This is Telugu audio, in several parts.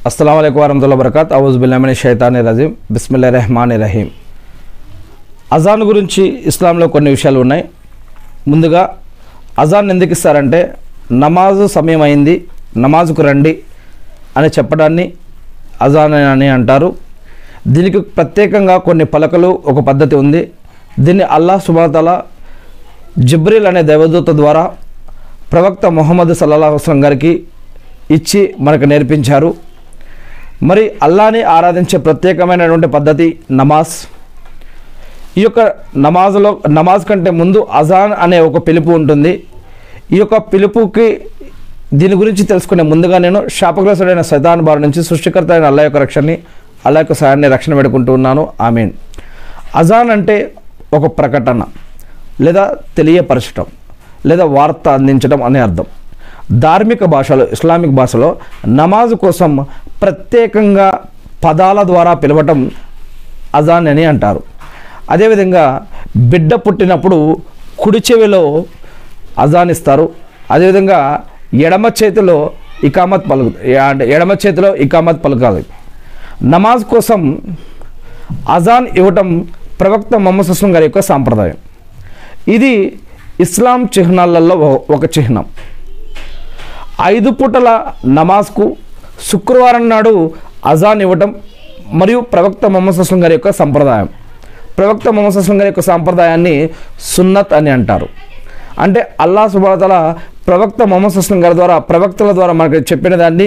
अस्सलाम वालेकुम वरहमतुल्लाहि वबरकातुहू औज़ु बिल्लाहि मिनश शैतानिर रजीम बिस्मिल्लाहिर रहमानिर रहीम। అజాన్ గురించి ఇస్లాంలో కొన్ని విషయాలు ఉన్నాయి. ముందుగా అజాన్ ఎందుకు ఇస్తారంటే నమాజు సమయం అయింది, నమాజుకు రండి అని చెప్పడాన్ని అజాన్ అని అంటారు. దీనికి ప్రత్యేకంగా కొన్ని పలకలు ఒక పద్ధతి ఉంది. దీన్ని అల్లాహ్ సుబ్హానహు వ తఆలా జిబ్రీల్ అనే దైవదూత ద్వారా ప్రవక్త ముహమ్మద్ సల్లల్లాహు అలైహి వసల్లం గారికి ఇచ్చి మనకు నేర్పించారు. మరి అల్లాహ్ని ఆరాధించే ప్రత్యేకమైనటువంటి పద్ధతి నమాజ్. ఈ యొక్క నమాజ్ కంటే ముందు అజాన్ అనే ఒక పిలుపు ఉంటుంది. ఈ యొక్క పిలుపుకి దీని గురించి తెలుసుకునే ముందుగా నేను శాపగ్రస్తుడైన శైతాన్ బారి నుంచి సృష్టికర్త అయిన అల్లాహ్ యొక్క రక్షణని, అల్లాహ్ యొక్క సహాయాన్ని రక్షణ పెట్టుకుంటూ ఉన్నాను. ఆమీన్. అజాన్ అంటే ఒక ప్రకటన లేదా తెలియపరచడం లేదా వార్త అందించడం అనే అర్థం. ధార్మిక భాషలో, ఇస్లామిక్ భాషలో నమాజ్ కోసం ప్రత్యేకంగా పదాల ద్వారా పిలవటం అజాన్ అని అంటారు. అదేవిధంగా బిడ్డ పుట్టినప్పుడు కుడి చెవిలో అజాన్ ఇస్తారు. అదేవిధంగా ఎడమ చేతిలో ఇకామత్ పలకాలి. నమాజ్ కోసం అజాన్ ఇవ్వటం ప్రవక్త ముహమ్మద్ సల్లల్లాహు అలైహి వసల్లం గారి యొక్క సాంప్రదాయం. ఇది ఇస్లాం చిహ్నాలలో ఒక చిహ్నం. 5 పూటల నమాజ్కు శుక్రవారం నాడు అజాన్ ఇవ్వటం మరియు ప్రవక్త ముహమ్మద్ సల్లల్లాహు అలైహి వసల్లం గారి యొక్క సంప్రదాయం. ప్రవక్త ముహమ్మద్ సల్లల్లాహు అలైహి వసల్లం గారి యొక్క సాంప్రదాయాన్ని సున్నత్ అని అంటారు. అంటే అల్లాహ్ సుబ్హానహు వ తఆలా ప్రవక్త ముహమ్మద్ సల్లల్లాహు అలైహి వసల్లం గారి ద్వారా, ప్రవక్తల ద్వారా మనకు చెప్పిన దాన్ని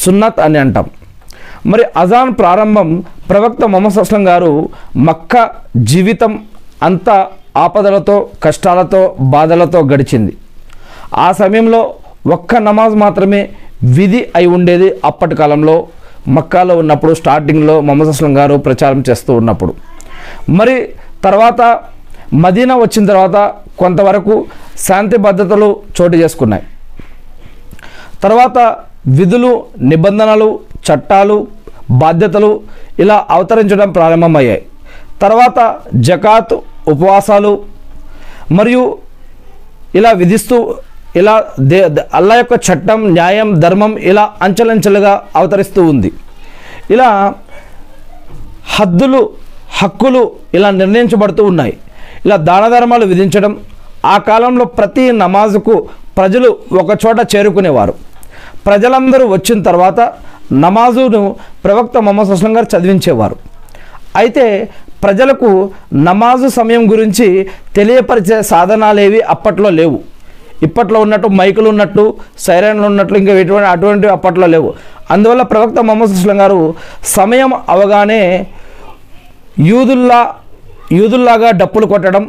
సున్నత్ అని అంటాం. మరి అజాన్ ప్రారంభం ప్రవక్త ముహమ్మద్ సల్లల్లాహు అలైహి వసల్లం గారు మక్కా జీవితం అంతా ఆపదలతో, కష్టాలతో, బాధలతో గడిచింది. ఆ సమయంలో ఒక్క నమాజ్ మాత్రమే విధి అయి ఉండేది. అప్పటి కాలంలో మక్కాలో ఉన్నప్పుడు, స్టార్టింగ్లో ముహమ్మద్ సల్లల్లాహు అలైహి వసల్లం గారు ప్రచారం చేస్తూ ఉన్నప్పుడు. మరి తర్వాత మదీనా వచ్చిన తర్వాత కొంతవరకు శాంతి భద్రతలు చోటు చేసుకున్నాయి. తర్వాత విధులు, నిబంధనలు, చట్టాలు, బాధ్యతలు ఇలా అవతరించడం ప్రారంభమయ్యాయి. తర్వాత జకాత్, ఉపవాసాలు మరియు ఇలా విధిస్తూ ఇలా అల్లాహ్ యొక్క చట్టం, న్యాయం, ధర్మం ఇలా అంచెలంచెలుగా అవతరిస్తూ ఉంది. ఇలా హద్దులు, హక్కులు ఇలా నిర్ణయించబడుతూ ఉన్నాయి. ఇలా దాన ధర్మాలు విధించడం. ఆ కాలంలో ప్రతి నమాజుకు ప్రజలు ఒక చోట చేరుకునేవారు. ప్రజలందరూ వచ్చిన తర్వాత నమాజును ప్రవక్త ముహమ్మద్ సల్లల్లాహు అలైహి వసల్లం గారు చదివించేవారు. అయితే ప్రజలకు నమాజు సమయం గురించి తెలియపరిచే సాధనాలేవి అప్పట్లో లేవు. ఇప్పట్లో ఉన్నట్టు మైకులు ఉన్నట్టు, సైరన్లు ఉన్నట్లు ఇంకా అటువంటివి అప్పట్లో లేవు. అందువల్ల ప్రవక్త ముహమ్మద్ సల్లల్లాహు అలైహి వసల్లం గారు సమయం అవగానే యూదుల్లాగా డప్పులు కొట్టడం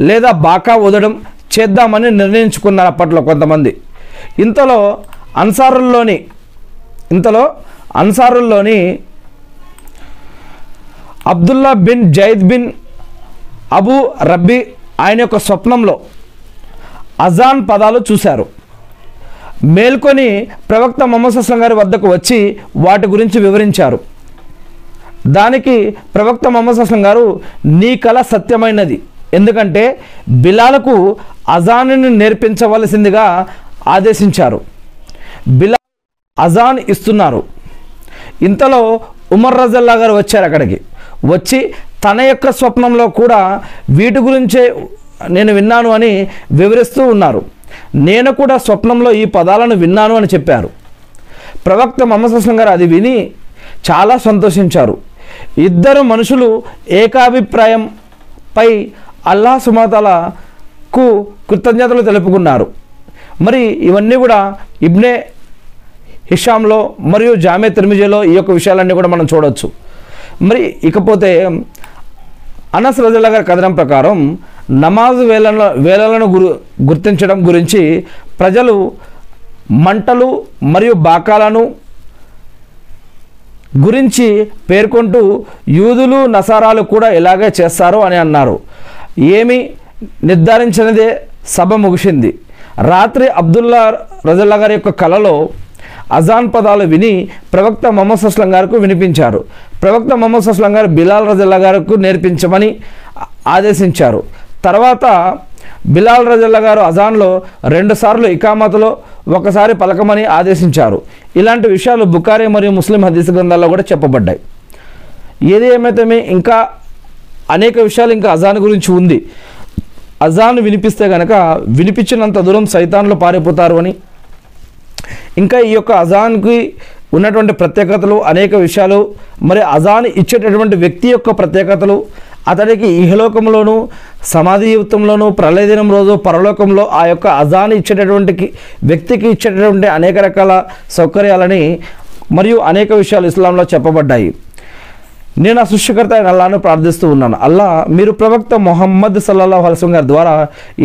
లేదా బాకా ఊదడం చేద్దామని నిర్ణయించుకున్నారు అప్పట్లో కొంతమంది. ఇంతలో అన్సారుల్లోని Abdullah bin Zaid bin Abu Rabbi ఆయన యొక్క స్వప్నంలో అజాన్ పదాలు చూశారు. మేల్కొని ప్రవక్త ముహమ్మద్ సల్లల్లాహు అలైహి వసల్లం గారి వద్దకు వచ్చి వాటి గురించి వివరించారు. దానికి ప్రవక్త ముహమ్మద్ సల్లల్లాహు అలైహి వసల్లం గారు, నీ కల సత్యమైనది, ఎందుకంటే బిలాలకు అజాన్ని నేర్పించవలసిందిగా ఆదేశించారు. బిలాల్ అజాన్ ఇస్తున్నారు. ఇంతలో ఉమర్ రజల్లాహు గారు వచ్చారు. అక్కడికి వచ్చి తన యొక్క స్వప్నంలో కూడా వీటి గురించే నేను విన్నాను అని వివరిస్తూ ఉన్నారు. నేను కూడా స్వప్నంలో ఈ పదాలను విన్నాను అని చెప్పారు. ప్రవక్త ముహమ్మద్ సల్లల్లాహు అలైహి వసల్లం గారు అది విని చాలా సంతోషించారు. ఇద్దరు మనుషులు ఏకాభిప్రాయంపై అల్లాహ్ సుబ్హానహు వ తఆలాకు కృతజ్ఞతలు తెలుపుకున్నారు. మరి ఇవన్నీ కూడా ఇబ్నే హిషాంలో మరియు జామే తిర్మిజీలో ఈ యొక్క విషయాలన్నీ కూడా మనం చూడవచ్చు. మరి ఇకపోతే అనస్ రజల్లాహు గారి కథనం ప్రకారం నమాజు వేళలను గుర్తించడం గురించి ప్రజలు మంటలు మరియు బాకాలను గురించి పేర్కొంటూ యూదులు, నసారాలు కూడా ఇలాగే చేస్తారు అని అన్నారు. ఏమి నిర్ధారించినదే సభ ముగిసింది. రాత్రి అబ్దుల్లా రజల్లాహు గారి యొక్క కలలో అజాన్ పదాలు విని ప్రవక్త ముహమ్మద్ సల్లల్లాహు అలైహి వసల్లం గారికి వినిపించారు. ప్రవక్త ముహమ్మద్ సల్లల్లాహు అలైహి వసల్లం గారు బిలాల్ రజల్లాహు గారికి నేర్పించమని ఆదేశించారు. తర్వాత బిలాల్ రజల్లాహు గారు అజాన్లో 2 సార్లు, ఇకామతులో ఒకసారి పలకమని ఆదేశించారు. ఇలాంటి విషయాలు బుఖారీ మరియు ముస్లిం హదీస్ గ్రంథాల్లో కూడా చెప్పబడ్డాయి. ఏది ఏమైతే ఇంకా అనేక విషయాలు ఇంకా అజాన్ గురించి ఉంది. అజాన్ వినిపిస్తే కనుక వినిపించినంత దూరం సైతాన్లు పారిపోతారు అని, ఇంకా ఈ యొక్క అజాన్కి ఉన్నటువంటి ప్రత్యేకతలు అనేక విషయాలు, మరి అజాన్ ఇచ్చేటటువంటి వ్యక్తి యొక్క ప్రత్యేకతలు, అతడికి ఇహలోకంలోనూ సమాధి జీవితంలోనూ ప్రళయ దినం రోజు పరలోకంలో ఆ యొక్క అజాన్ ఇచ్చేటటువంటి వ్యక్తికి ఇచ్చేటటువంటి అనేక రకాల సౌకర్యాలని మరియు అనేక విషయాలు ఇస్లాంలో చెప్పబడ్డాయి. నేను ఆ సృష్టికర్త అయిన అల్లాను ప్రార్థిస్తూ ఉన్నాను. అల్లా, మీరు ప్రవక్త మొహమ్మద్ సల్లల్లాహు అలైహి వసల్లం గారి ద్వారా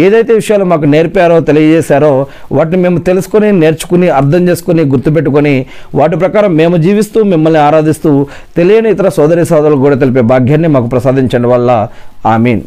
ఏదైతే విషయాలు మాకు నేర్పారో తెలియజేశారో వాటిని మేము తెలుసుకొని నేర్చుకుని అర్థం చేసుకుని గుర్తుపెట్టుకొని వాటి ప్రకారం మేము జీవిస్తూ మిమ్మల్ని ఆరాధిస్తూ తెలియని ఇతర సోదరి సోదరులకు కూడా తెలిపే భాగ్యాన్ని మాకు ప్రసాదించండి వల్ల ఆమీన్.